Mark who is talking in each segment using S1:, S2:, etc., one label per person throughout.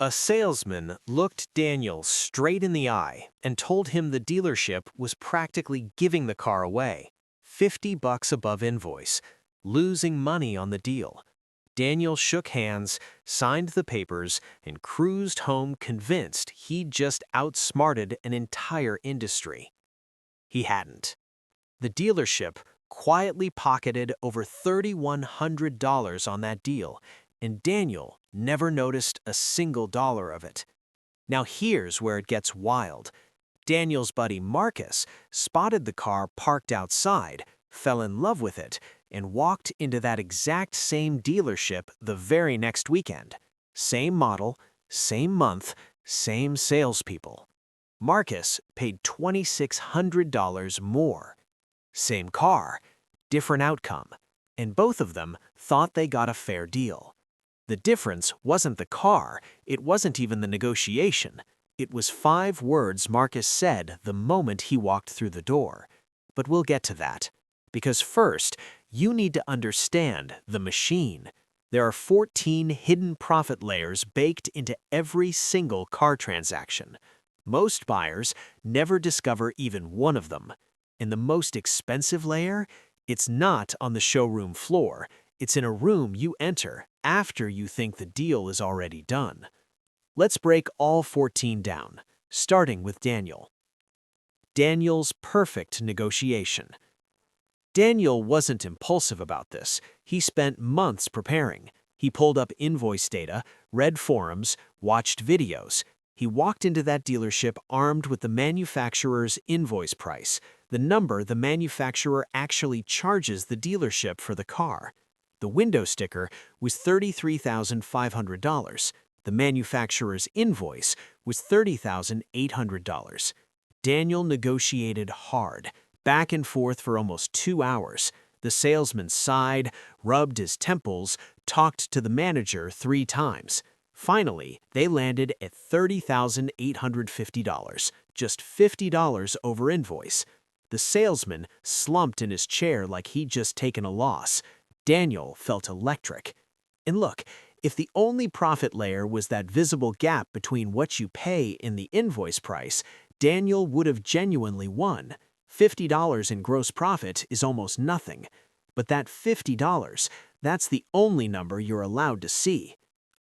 S1: A salesman looked Daniel straight in the eye and told him the dealership was practically giving the car away, $50 above invoice, losing money on the deal. Daniel shook hands, signed the papers, and cruised home convinced he'd just outsmarted an entire industry. He hadn't. The dealership quietly pocketed over $3,100 on that deal, and Daniel never noticed a single dollar of it. Now here's where it gets wild. Daniel's buddy Marcus spotted the car parked outside, fell in love with it, and walked into that exact same dealership the very next weekend. Same model, same month, same salespeople. Marcus paid $2,600 more. Same car, different outcome, and both of them thought they got a fair deal. The difference wasn't the car, it wasn't even the negotiation. It was 5 words Marcus said the moment he walked through the door. But we'll get to that. Because first, you need to understand the machine. There are 14 hidden profit layers baked into every single car transaction. Most buyers never discover even one of them. And the most expensive layer? It's not on the showroom floor. It's in a room you enter after you think the deal is already done. Let's break all 14 down, starting with Daniel. Daniel's perfect negotiation. Daniel wasn't impulsive about this. He spent months preparing. He pulled up invoice data, read forums, watched videos. He walked into that dealership armed with the manufacturer's invoice price, the number the manufacturer actually charges the dealership for the car. The window sticker was $33,500. The manufacturer's invoice was $30,800. Daniel negotiated hard, back and forth for almost 2 hours. The salesman sighed, rubbed his temples, talked to the manager 3 times. Finally, they landed at $30,850, just $50 over invoice. The salesman slumped in his chair like he'd just taken a loss. Daniel felt electric. And look, if the only profit layer was that visible gap between what you pay and the invoice price, Daniel would have genuinely won. $50 in gross profit is almost nothing. But that $50, that's the only number you're allowed to see.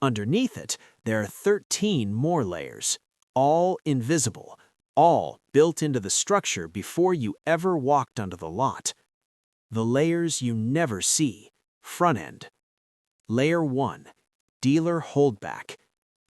S1: Underneath it, there are 13 more layers, all invisible, all built into the structure before you ever walked onto the lot. The layers you never see. Front end. Layer 1. Dealer holdback.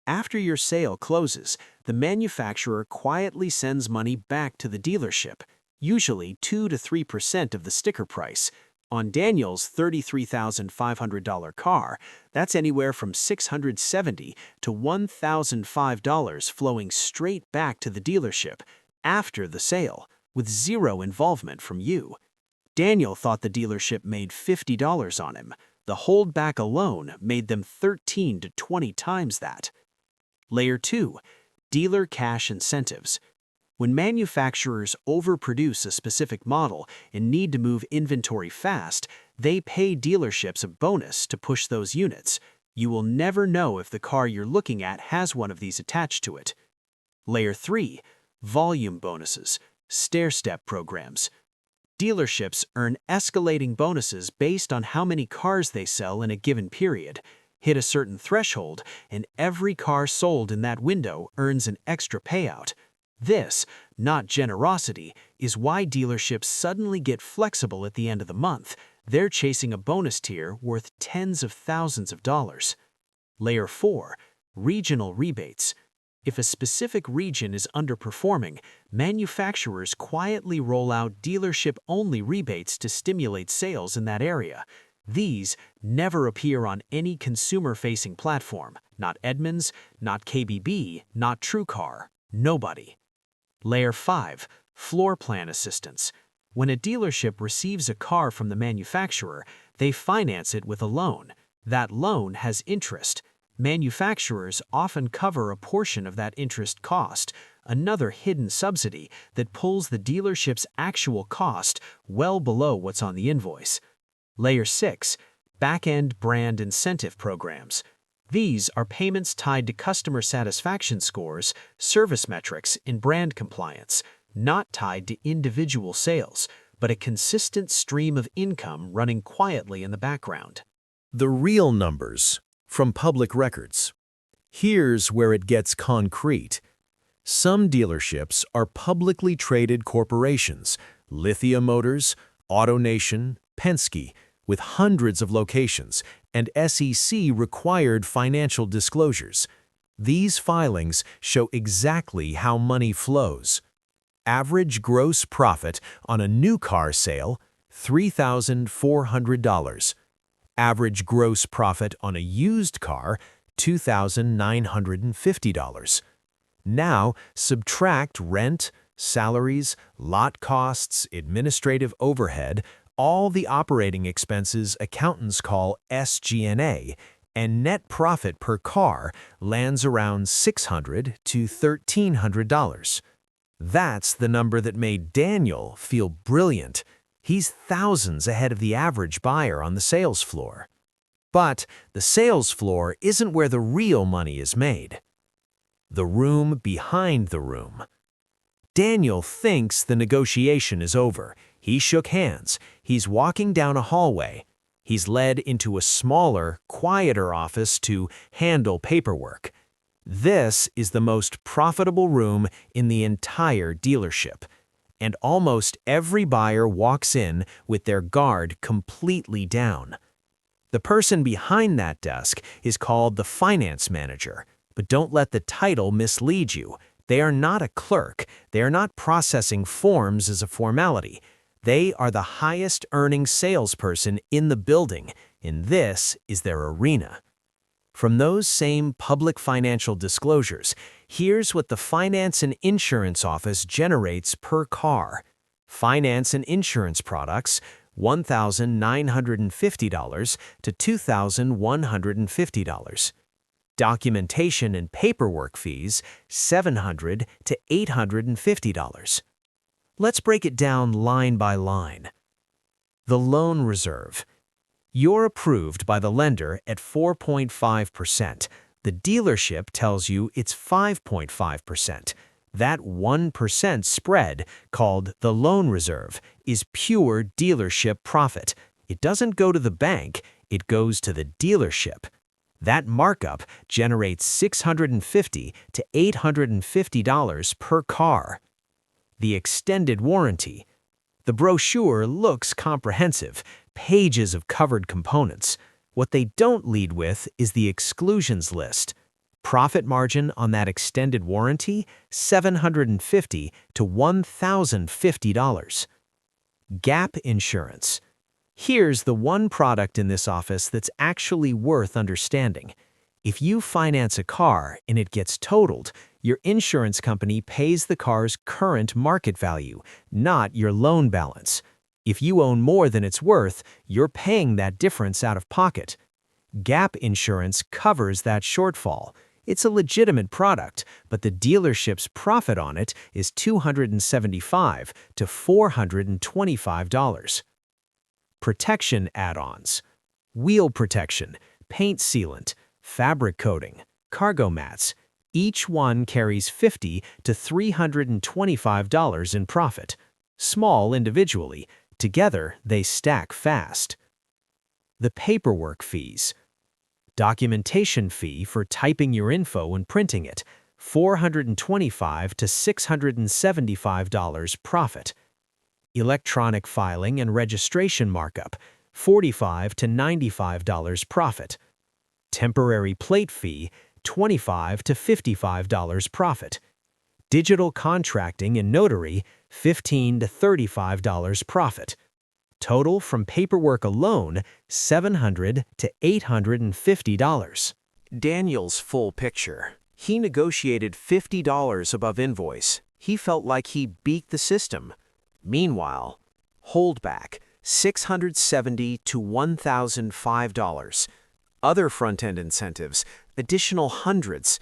S1: After your sale closes, the manufacturer quietly sends money back to the dealership, usually 2 to 3% of the sticker price. On Daniel's $33,500 car, that's anywhere from $670 to $1,005 flowing straight back to the dealership after the sale, with zero involvement from you. Daniel thought the dealership made $50 on him. The holdback alone made them 13 to 20 times that. Layer 2. Dealer cash incentives. When manufacturers overproduce a specific model and need to move inventory fast, they pay dealerships a bonus to push those units. You will never know if the car you're looking at has one of these attached to it. Layer 3. Volume bonuses. Stair-step programs. Dealerships earn escalating bonuses based on how many cars they sell in a given period. Hit a certain threshold, and every car sold in that window earns an extra payout. This, not generosity, is why dealerships suddenly get flexible at the end of the month. They're chasing a bonus tier worth tens of thousands of dollars. Layer 4. Regional rebates. If a specific region is underperforming, manufacturers quietly roll out dealership-only rebates to stimulate sales in that area. These never appear on any consumer-facing platform. Not Edmunds, not KBB, not TrueCar. Nobody. Layer 5. Floor plan assistance. When a dealership receives a car from the manufacturer, they finance it with a loan. That loan has interest. Manufacturers often cover a portion of that interest cost, another hidden subsidy that pulls the dealership's actual cost well below what's on the invoice. Layer 6. Back-end brand incentive programs. These are payments tied to customer satisfaction scores, service metrics, and brand compliance, not tied to individual sales, but a consistent stream of income running quietly in the background.
S2: The real numbers from public records. Here's where it gets concrete. Some dealerships are publicly traded corporations, Lithia Motors, AutoNation, Penske, with hundreds of locations and SEC-required financial disclosures. These filings show exactly how money flows. Average gross profit on a new car sale, $3,400. Average gross profit on a used car, $2,950. Now, subtract rent, salaries, lot costs, administrative overhead, all the operating expenses accountants call SG&A, and net profit per car lands around $600 to $1,300. That's the number that made Daniel feel brilliant. He's thousands ahead of the average buyer on the sales floor. But the sales floor isn't where the real money is made. The room behind the room. Daniel thinks the negotiation is over. He shook hands. He's walking down a hallway. He's led into a smaller, quieter office to handle paperwork. This is the most profitable room in the entire dealership, and almost every buyer walks in with their guard completely down. The person behind that desk is called the finance manager, but don't let the title mislead you. They are not a clerk. They are not processing forms as a formality. They are the highest earning salesperson in the building, and this is their arena. From those same public financial disclosures, here's what the finance and insurance office generates per car. Finance and insurance products, $1,950 to $2,150. Documentation and paperwork fees, $700 to $850. Let's break it down line by line. The loan reserve. You're approved by the lender at 4.5%. The dealership tells you it's 5.5%. That 1% spread, called the loan reserve, is pure dealership profit. It doesn't go to the bank, it goes to the dealership. That markup generates $650 to $850 per car. The extended warranty. The brochure looks comprehensive, pages of covered components. What they don't lead with is the exclusions list. Profit margin on that extended warranty, $750 to $1,050. Gap insurance. Here's the one product in this office that's actually worth understanding. If you finance a car and it gets totaled, your insurance company pays the car's current market value, not your loan balance. If you own more than it's worth, you're paying that difference out of pocket. Gap insurance covers that shortfall. It's a legitimate product, but the dealership's profit on it is $275 to $425. Protection add-ons. Wheel protection, paint sealant, fabric coating, cargo mats. Each one carries $50 to $325 in profit. Small individually, together they stack fast. The paperwork fees. Documentation fee for typing your info and printing it, $425 to $675 profit. Electronic filing and registration markup, $45 to $95 profit. Temporary plate fee, $25 to $55 profit. Digital contracting and notary, $15 to $35 profit. Total from paperwork alone, $700 to $850. Daniel's full picture. He negotiated $50 above invoice. He felt like he beat the system. Meanwhile, holdback, $670 to $1,005. Other front-end incentives, additional hundreds.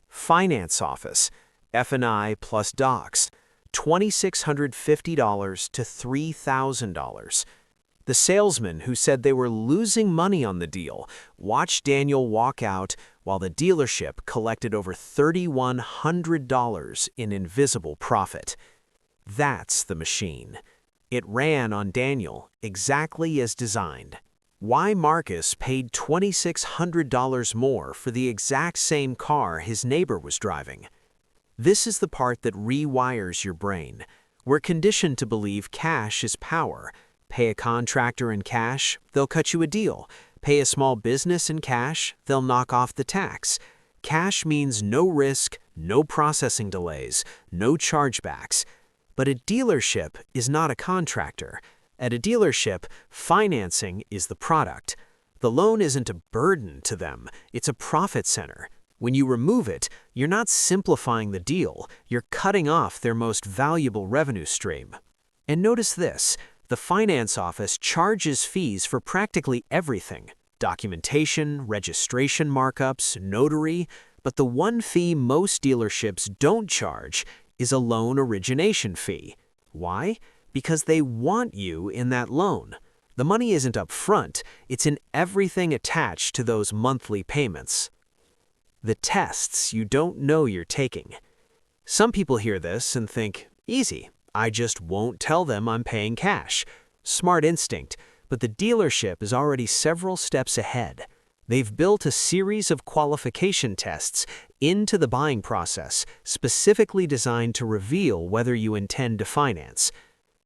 S2: Finance office, F&I plus docs, $2,650 to $3,000. The salesman who said they were losing money on the deal watched Daniel walk out
S1: while the dealership collected over $3,100 in invisible profit. That's the machine. It ran on Daniel exactly as designed. Why Marcus paid $2,600 more for the exact same car his neighbor was driving. This is the part that rewires your brain. We're conditioned to believe cash is power. Pay a contractor in cash, they'll cut you a deal. Pay a small business in cash, they'll knock off the tax. Cash means no risk, no processing delays, no chargebacks. But a dealership is not a contractor. At a dealership, financing is the product. The loan isn't a burden to them, it's a profit center. When you remove it, you're not simplifying the deal, you're cutting off their most valuable revenue stream. And notice this, the finance office charges fees for practically everything: documentation, registration markups, notary, but the one fee most dealerships don't charge is a loan origination fee. Why? Because they want you in that loan. The money isn't up front, it's in everything attached to those monthly payments. The tests you don't know you're taking. Some people hear this and think, easy, I just won't tell them I'm paying cash. Smart instinct, but the dealership is already several steps ahead. They've built a series of qualification tests into the buying process, specifically designed to reveal whether you intend to finance.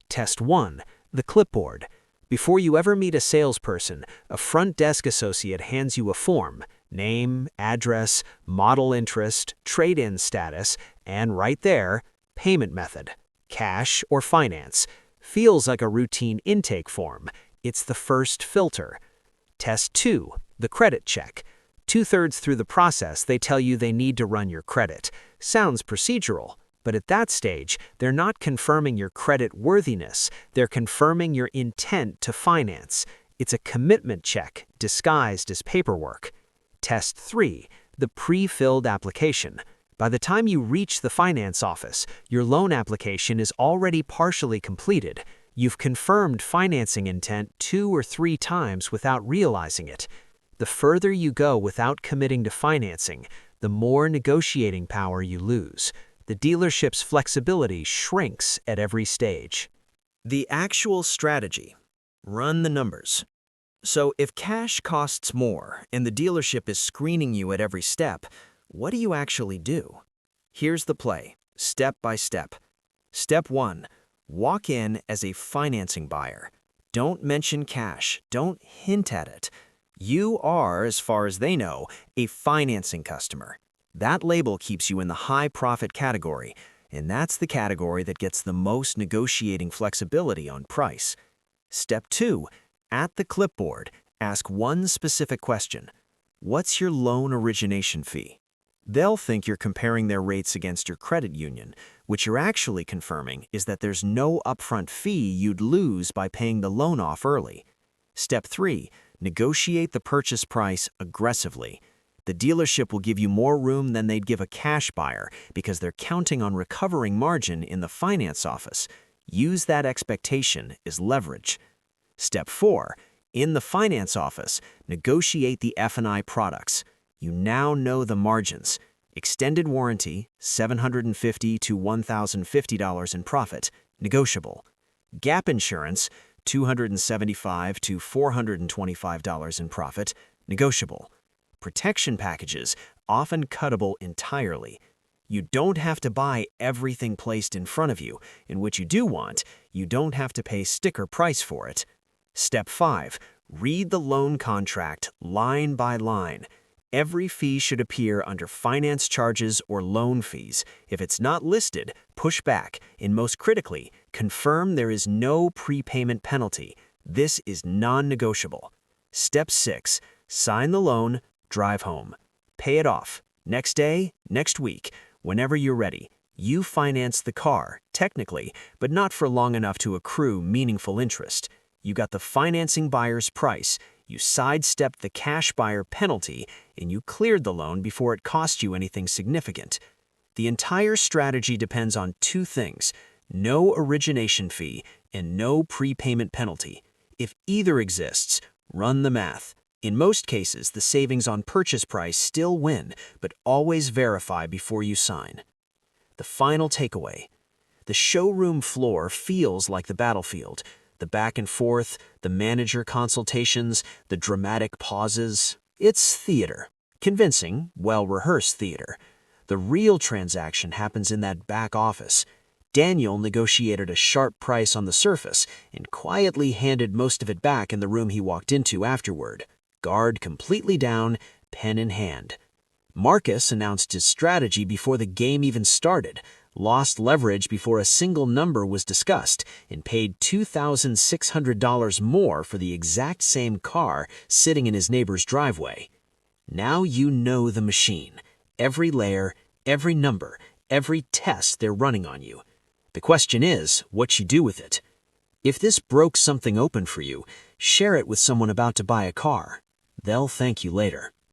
S1: Test 1, the clipboard. Before you ever meet a salesperson, a front desk associate hands you a form: name, address, model interest, trade-in status, and right there, payment method, cash or finance. Feels like a routine intake form. It's the first filter. Test 2, the credit check. 2/3 through the process, they tell you they need to run your credit. Sounds procedural. But at that stage, they're not confirming your credit worthiness, they're confirming your intent to finance. It's a commitment check disguised as paperwork. Test 3, the pre-filled application. By the time you reach the finance office, your loan application is already partially completed. You've confirmed financing intent 2 or 3 times without realizing it. The further you go without committing to financing, the more negotiating power you lose. The dealership's flexibility shrinks at every stage. The actual strategy. Run the numbers. So if cash costs more and the dealership is screening you at every step, what do you actually do? Here's the play, step by step. Step 1, walk in as a financing buyer. Don't mention cash, don't hint at it. You are, as far as they know, a financing customer. That label keeps you in the high profit category, and that's the category that gets the most negotiating flexibility on price. Step 2, at the clipboard, ask one specific question. What's your loan origination fee? They'll think you're comparing their rates against your credit union, which you're actually confirming is that there's no upfront fee you'd lose by paying the loan off early. Step 3, negotiate the purchase price aggressively. The dealership will give you more room than they'd give a cash buyer because they're counting on recovering margin in the finance office. Use that expectation as leverage. Step 4, in the finance office, negotiate the F&I products. You now know the margins. Extended warranty, $750 to $1,050 in profit, negotiable. Gap insurance, $275 to $425 in profit, negotiable. Protection packages, often cuttable entirely. You don't have to buy everything placed in front of you, and what you do want, you don't have to pay sticker price for it. Step 5, read the loan contract line by line. Every fee should appear under finance charges or loan fees. If it's not listed, push back, and most critically, confirm there is no prepayment penalty. This is non-negotiable. Step 6, sign the loan, drive home. Pay it off. Next day, next week, whenever you're ready. You finance the car, technically, but not for long enough to accrue meaningful interest. You got the financing buyer's price, you sidestepped the cash buyer penalty, and you cleared the loan before it cost you anything significant. The entire strategy depends on 2 things: no origination fee and no prepayment penalty. If either exists, run the math. In most cases, the savings on purchase price still win, but always verify before you sign. The final takeaway. The showroom floor feels like the battlefield. The back and forth, the manager consultations, the dramatic pauses. It's theater. Convincing, well-rehearsed theater. The real transaction happens in that back office. Daniel negotiated a sharp price on the surface and quietly handed most of it back in the room he walked into afterward, guard completely down, pen in hand. Marcus announced his strategy before the game even started, lost leverage before a single number was discussed, and paid $2,600 more for the exact same car sitting in his neighbor's driveway. Now you know the machine. Every layer, every number, every test they're running on you. The question is, what you do with it. If this broke something open for you, share it with someone about to buy a car. They'll thank you later.